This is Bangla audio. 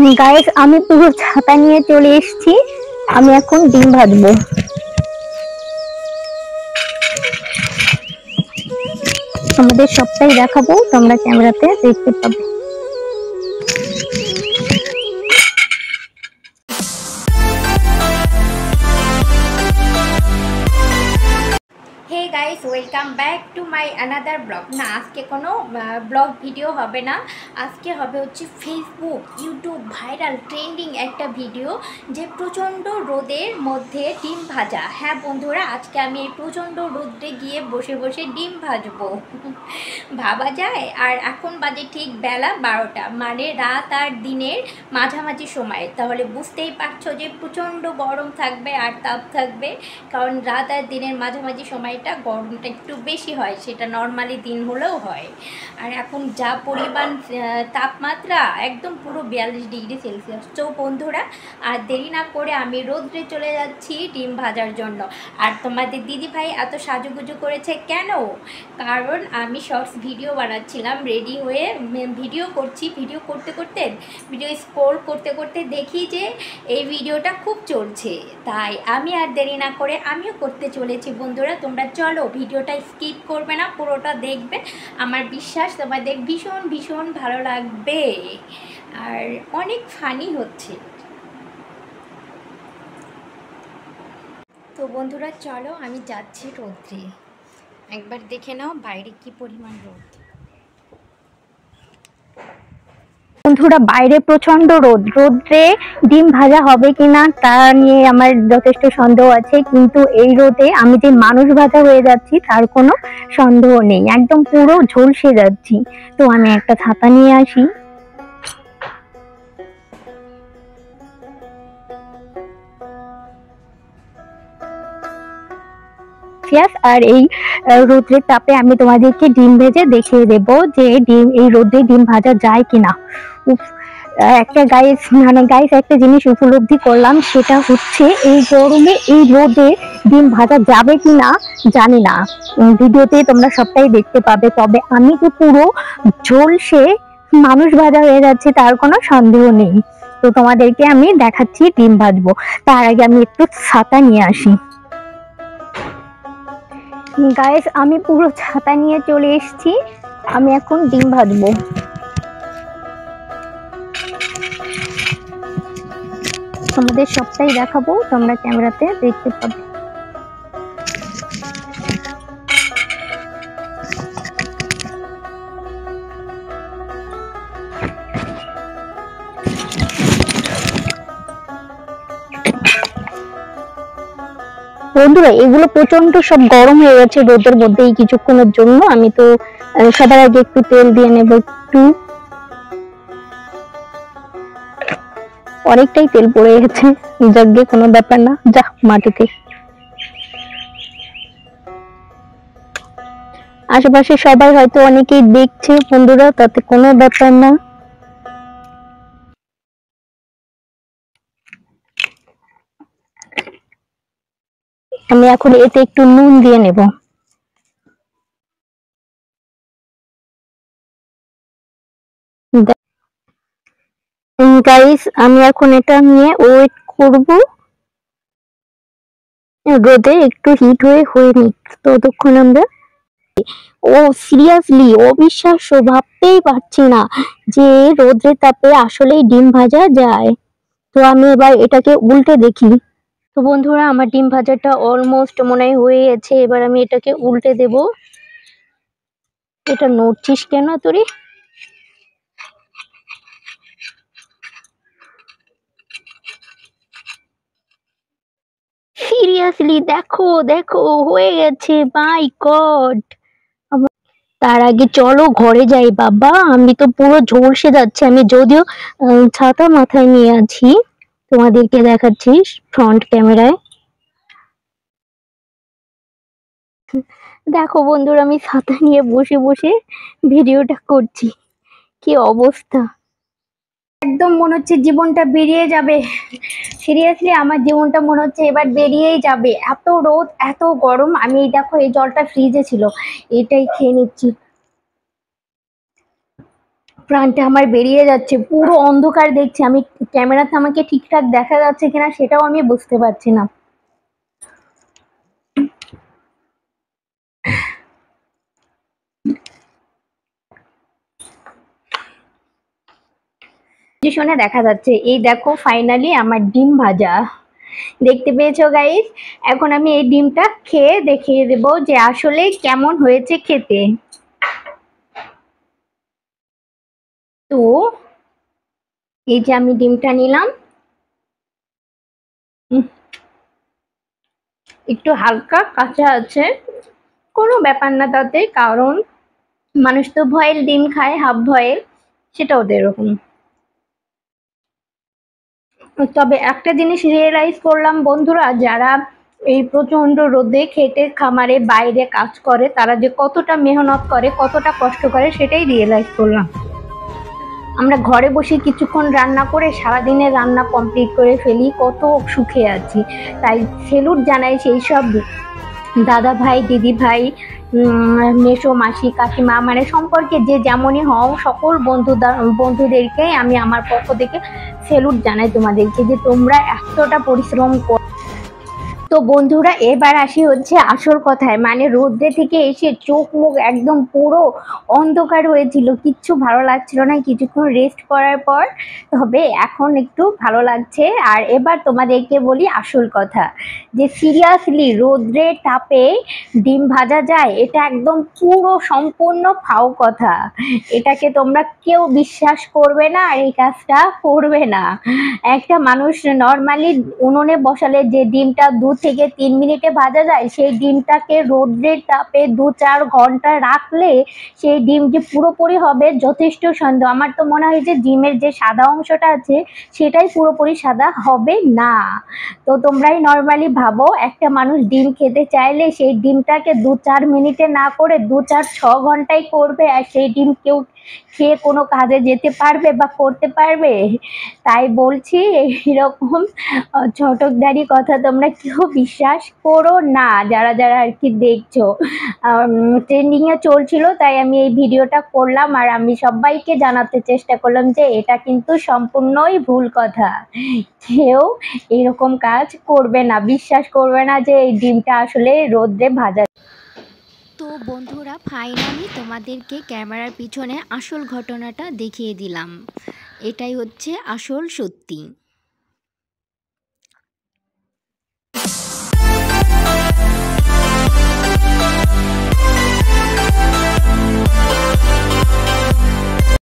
গাইস, আমি পুরো ছাতা নিয়ে চলে এসেছি। আমি এখন ডিম ভাজবো। আমাদের সবটাই দেখাবো, তোমরা ক্যামেরাতে দেখতে পাবে। Hey guys, welcome back to my another blog. না, আজকে কোনো ব্লগ ভিডিও হবে না। আজকে হবে হচ্ছে ফেসবুক, ইউটিউব ভাইরাল ট্রেন্ডিং একটা ভিডিও, যে প্রচণ্ড রোদের মধ্যে ডিম ভাজা। হ্যাঁ বন্ধুরা, আজকে আমি এই প্রচণ্ড রোদে গিয়ে বসে বসে ডিম ভাজবো। ভাবা যায়? আর এখন বাজে ঠিক বেলা 12টা, মানে রাত আর দিনের মাঝামাঝি সময়। তাহলে বুঝতেই পারছো যে প্রচণ্ড গরম থাকবে আর তাপ থাকবে, কারণ রাত আর দিনের মাঝামাঝি সময়টা গরমটা একটু বেশি হয়, সেটা নর্মালি দিন হলেও হয়। আর এখন যা পরিমাণ তাপমাত্রা, একদম পুরো 42°C। তো বন্ধুরা, আর দেরি না করে আমি রোদ্রে চলে যাচ্ছি ডিম ভাজার জন্য। আর তোমাদের দিদিভাই এত সাজুগুজু করেছে কেন? কারণ আমি শর্টস ভিডিও বানাচ্ছিলাম, রেডি হয়ে ভিডিও করছি। ভিডিও করতে করতে, ভিডিও স্ক্রল করতে করতে দেখি যে এই ভিডিওটা খুব চলছে, তাই আমি আর দেরি না করে আমিও করতে চলেছি। বন্ধুরা, তোমরা চলো, ভিডিওটা স্কিপ করবে না, পুরোটা দেখবে। আমার বিশ্বাস তোমাদের ভীষণ ভীষণ ভালো লাগবে, আর অনেক ফানি হচ্ছে। তো বন্ধুরা চলো, আমি যাচ্ছি রোদ্রে। একবার দেখে নাও বাইরে কি পরিমাণ রোদ। বন্ধুরা, বাইরে প্রচন্ড রোদ। রোদ্রে ডিম ভাজা হবে কিনা তা নিয়ে আমার যথেষ্ট সন্দেহ আছে, কিন্তু এই রোদে আমি যে মানুষ ভাজা হয়ে যাচ্ছি তার কোনো সন্দেহ নেই। একদম পুরো ঝলসে যাচ্ছি। তো আমি একটা ছাতা নিয়ে আসি। আর এই রোদ্রের তাপে আমি তোমাদেরকে ডিম ভেজে দেখিয়ে দেব যে এই রোদে ডিম ভাজা যায় কিনা। একটা গাইস একটা জিনিস উপলব্ধি করলাম, সেটা হচ্ছে এই গরমে এই রোদে ডিম ভাজা যাবে কিনা জানি না। ভিডিওতে তোমরা সবটাই দেখতে পাবে, তবে আমি তো পুরো ঝলসে মানুষ ভাজা হয়ে যাচ্ছে, তার কোনো সন্দেহ নেই। তো তোমাদেরকে আমি দেখাচ্ছি ডিম ভাজবো। তার আগে আমি একটু ছাতা নিয়ে আসি। গাইস, আমি পুরো ছাতা নিয়ে চলে এসেছি। আমি এখন ডিম ভাজবো। তোমাদের সবটাই দেখাবো, তোমরা ক্যামেরাতে দেখতে পাবে। বন্ধুরা, এগুলো প্রচন্ড সব গরম হয়ে গেছে রোদের মধ্যে এই কিছুক্ষণের জন্য। আমি তো সবার আগে একটু তেল দিয়ে নেব। একটু অনেকটাই তেল পড়ে গেছে, যাকে কোনো ব্যাপার না, যা মাটিতে। আশেপাশে সবাই হয়তো অনেকেই দেখছে বন্ধুরা, তাতে কোনো ব্যাপার না। আমি এখন এতে একটু নুন দিয়ে নেব। গাইস, আমি এখন এটা নিয়ে ওয়েট করব, রোদে একটু হিট হয়ে নিক, ততক্ষণ আমরা। ও সিরিয়াসলি অবিশ্বাস্য, ভাবতেই পারছি না যে রোদের তাপে আসলেই ডিম ভাজা যায়। তো আমি এবার এটাকে উল্টে দেখি। তো বন্ধুরা, আমার ডিম ভাজাটা অলমোস্ট মনে হয় হয়ে গেছে। এবার আমি এটাকে উল্টে দেব। এটা নড়ছিস কেন তোরে? সিরিয়াসলি দেখো দেখো, হয়ে গেছে, মাই গড। তার আগে চলো ঘরে যাই বাবা, আমি তো পুরো ঝলসে যাচ্ছে। আমি যদিও ছাতা মাথায় নিয়ে আছি, তোমাদেরকে দেখাচ্ছি ফ্রন্ট ক্যামেরায়। দেখো বন্ধুরা, আমি ছাতা নিয়ে বসে বসে ভিডিওটা করছি, কি অবস্থা। একদম মনে হচ্ছে জীবনটা বেরিয়ে যাবে। সিরিয়াসলি আমার জীবনটা মনে হচ্ছে এবার বেরিয়েই যাবে, এত রোদ এত গরম। আমি দেখো, এই জলটা ফ্রিজে ছিল, এটাই খেয়ে নিচ্ছি। প্রাণটা আমার বেরিয়ে যাচ্ছে, পুরো অন্ধকার দেখছি আমি। ক্যামেরাতে আমাকে ঠিকঠাক দেখা যাচ্ছে কিনা সেটাও আমি বুঝতে পারছি না। পজিশনে দেখা যাচ্ছে, এই দেখো ফাইনালি আমার ডিম ভাজা। দেখতে পেয়েছো গাইস? এখন আমি এই ডিমটা খেয়ে দেখিয়ে দেবো যে আসলে কেমন হয়েছে খেতে। তো এই যে আমি ডিমটা নিলাম, একটু হালকা কাঁচা আছে, কোনো ব্যাপার না তাতে, কারণ মানুষ তো ভয়েল ডিম খায়, হাফ ভয়েল, সেটা ওদের এরকম। তবে একটা জিনিস রিয়েলাইজ করলাম বন্ধুরা, যারা এই প্রচন্ড রোদে খেটে খামারে বাইরে কাজ করে, তারা যে কতটা মেহনত করে, কতটা কষ্ট করে, সেটাই রিয়েলাইজ করলাম। আমরা ঘরে বসে কিছুক্ষণ রান্না করে সারাদিনের রান্না কমপ্লিট করে ফেলি, কত সুখে আছি। তাই সেলুট জানাই সেই সব দাদা ভাই, দিদি ভাই, মেসো, মাসি, কাকিমা, মানে সম্পর্কে যে যেমনই হও, সকল বন্ধুদেরকে আমি আমার পক্ষ থেকে সেলুট জানাই তোমাদেরকে, যে তোমরা এতটা পরিশ্রম কর। তো বন্ধুরা, এবার আসি হচ্ছে আসল কথায়, মানে রোদ্রে থেকে এসে চোখ মুখ একদম পুরো অন্ধকার হয়েছিল, কিচ্ছু ভালো লাগছিল না কিছুক্ষণ রেস্ট করার পর। তবে এখন একটু ভালো লাগছে। আর এবার তোমাদেরকে বলি আসল কথা, যে সিরিয়াসলি রোদ্রে তাপে ডিম ভাজা যায়, এটা একদম পুরো সম্পূর্ণ ফাও কথা। এটাকে তোমরা কেউ বিশ্বাস করবে না, আর এই কাজটা করবে না। একটা মানুষ নর্মালি উনুনে বসালে যে ডিমটা 2 থেকে 3 মিনিটে ভাজা যায়, সেই ডিমটাকে রোদ্রের তাপে 2-4 ঘন্টা রাখলে সেই ডিম যে পুরোপুরি হবে যথেষ্ট সন্দেহ। আমার তো মনে হয় যে ডিমের যে সাদা অংশটা আছে সেটাই পুরোপুরি সাদা হবে না। তো তোমরাই নর্মালি ভাবো, একটা মানুষ ডিম খেতে চাইলে সেই ডিমটাকে 2-4 মিনিটে না করে 2-4-6 ঘন্টায় করবে, আর সেই ডিম কেউ খেয়ে কোনো কাজে যেতে পারবে বা করতে পারবে? তাই বলছি, এইরকম চটকদারি কথা তোমরা কেউ বিশ্বাস করো না, যারা যারা আর কি দেখছো। ট্রেন্ডিংয়ে চলছিল তাই আমি এই ভিডিওটা করলাম, আর আমি সবাইকে জানাতে চেষ্টা করলাম যে এটা কিন্তু সম্পূর্ণই ভুল কথা। কেউ এরকম কাজ করবে না, বিশ্বাস করবে না যে এই ডিমটা আসলে রোদ্রে ভাজা। তো বন্ধুরা, ফাইনালি তোমাদেরকে ক্যামেরার পিছনে আসল ঘটনাটা দেখিয়ে দিলাম। এটাই হচ্ছে আসল সত্যি।